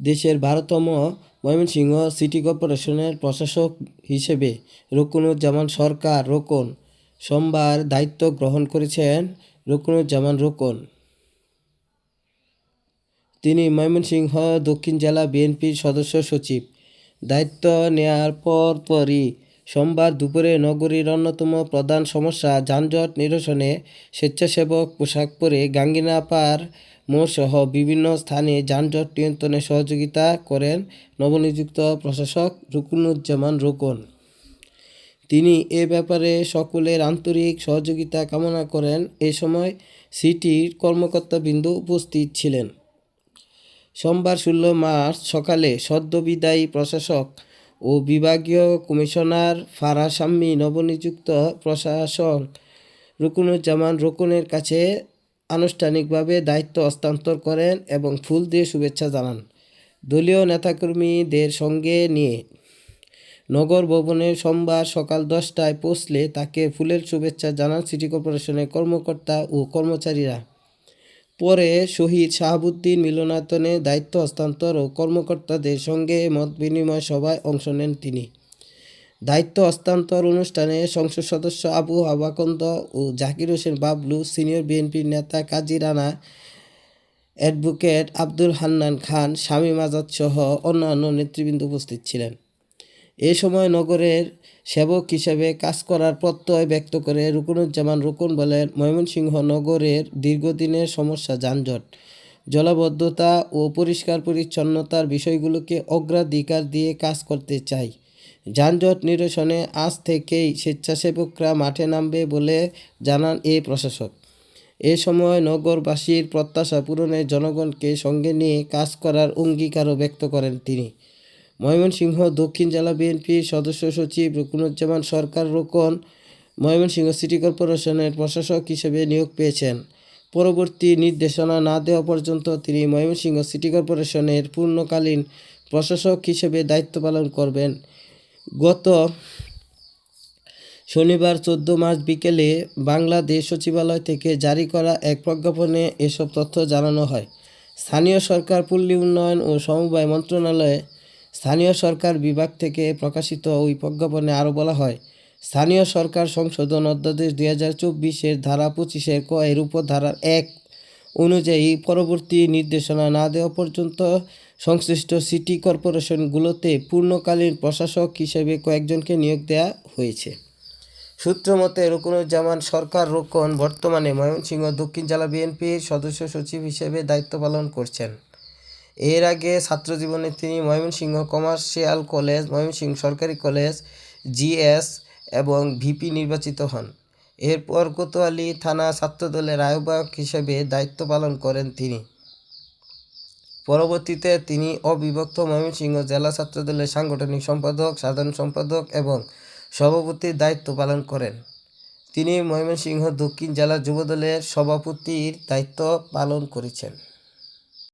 দেশের 12তম ময়মনসিংহ সিটি কর্পোরেশনের প্রশাসক হিসেবে রুকনুজ্জামান সরকার রোকন সোমবার দায়িত্ব গ্রহণ করেছেন। রুকনুজ্জামান রোকন তিনি ময়মনসিংহ দক্ষিণ জেলা বিএনপির সদস্য সচিব। দায়িত্ব নেয়ার পরপরই সোমবার দুপুরে নগরীর অন্যতম প্রধান সমস্যা যানজট নিরসনে স্বেচ্ছাসেবক পোশাক পরে গাঙ্গিনা পার মোড়সহ বিভিন্ন স্থানে যানজট নিয়ন্ত্রণে সহযোগিতা করেন নবনিযুক্ত প্রশাসক রুকনুজ্জামান রোকন। তিনি এ ব্যাপারে সকলের আন্তরিক সহযোগিতা কামনা করেন। এ সময় সিটির কর্মকর্তাবৃন্দ উপস্থিত ছিলেন। সোমবার 16 মার্চ সকালে সদ্যবিদায়ী প্রশাসক ও বিভাগীয় কমিশনার ফারাহ শাম্মী নবনিযুক্ত প্রশাসক রুকনুজ্জামান রোকনের কাছে আনুষ্ঠানিকভাবে দায়িত্ব হস্তান্তর করেন এবং ফুল দিয়ে শুভেচ্ছা জানান। দলীয় নেতাকর্মীদের সঙ্গে নিয়ে নগর ভবনে সোমবার সকাল 10টায় পৌঁছলে তাকে ফুলের শুভেচ্ছা জানান সিটি কর্পোরেশনের কর্মকর্তা ও কর্মচারীরা। পরে শহীদ শাহাবুদ্দিন মিলনায়তনে দায়িত্ব হস্তান্তর ও কর্মকর্তাদের সঙ্গে মতবিনিময় সভায় অংশ নেন তিনি। দায়িত্ব হস্তান্তর অনুষ্ঠানে সংসদ সদস্য আবু হাবাকন্দ ও জাকির হোসেন বাবলু, সিনিয়র বিএনপির নেতা কাজী রানা, অ্যাডভোকেট আব্দুল হান্নান খান, শামীম আজাদ সহ অন্যান্য নেতৃবৃন্দ উপস্থিত ছিলেন। এ সময় নগরের সেবক হিসেবে কাজ করার প্রত্যয় ব্যক্ত করে রুকনুজ্জামান রোকন বলেন, ময়মনসিংহ নগরের দীর্ঘদিনের সমস্যা যানজট, জলাবদ্ধতা ও পরিষ্কার পরিচ্ছন্নতার বিষয়গুলোকে অগ্রাধিকার দিয়ে কাজ করতে চাই। যানজট নিরসনে আজ থেকেই স্বেচ্ছাসেবকরা মাঠে নামবে বলে জানান এই প্রশাসক। এ সময় নগরবাসীর প্রত্যাশা পূরণে জনগণকে সঙ্গে নিয়ে কাজ করার অঙ্গীকারও ব্যক্ত করেন তিনি। ময়মনসিংহ দক্ষিণ জেলা বিএনপির সদস্য সচিব রুকনুজ্জামান সরকার রোকন ময়মনসিংহ সিটি কর্পোরেশনের প্রশাসক হিসেবে নিয়োগ পেয়েছেন। পরবর্তী নির্দেশনা না দেওয়া পর্যন্ত তিনি ময়মনসিংহ সিটি কর্পোরেশনের পূর্ণকালীন প্রশাসক হিসেবে দায়িত্ব পালন করবেন। গত শনিবার 14 মার্চ বিকেলে বাংলাদেশ সচিবালয় থেকে জারি করা এক প্রজ্ঞাপনে এসব তথ্য জানানো হয়। স্থানীয় সরকার, পল্লী উন্নয়ন ও সমবায় মন্ত্রণালয়ে স্থানীয় সরকার বিভাগ থেকে প্রকাশিত ওই প্রজ্ঞাপনে আরও বলা হয়, স্থানীয় সরকার সংশোধন অধ্যাদেশ 2024-এর ধারা 25-এর ক এর উপধারার 1 অনুযায়ী পরবর্তী নির্দেশনা না দেওয়া পর্যন্ত সংশ্লিষ্ট সিটি কর্পোরেশনগুলোতে পূর্ণকালীন প্রশাসক হিসেবে কয়েকজনকে নিয়োগ দেওয়া হয়েছে। সূত্র মতে রুকনুজ্জামান সরকার রোকন বর্তমানে ময়মনসিংহ দক্ষিণ জেলা বিএনপির সদস্য সচিব হিসেবে দায়িত্ব পালন করছেন। এর আগে ছাত্রজীবনে তিনি ময়মনসিংহ কমার্শিয়াল কলেজ, ময়মনসিংহ সরকারি কলেজ, জিএস এবং ভিপি নির্বাচিত হন। এরপর কোতোয়ালি থানা ছাত্রদলের আহ্বায়ক হিসেবে দায়িত্ব পালন করেন তিনি। পরবর্তীতে তিনি অবিভক্ত ময়মনসিংহ জেলা ছাত্রদলের সাংগঠনিক সম্পাদক, সাধারণ সম্পাদক এবং সভাপতির দায়িত্ব পালন করেন। তিনি ময়মনসিংহ দক্ষিণ জেলা যুবদলের সভাপতির দায়িত্ব পালন করেছেন।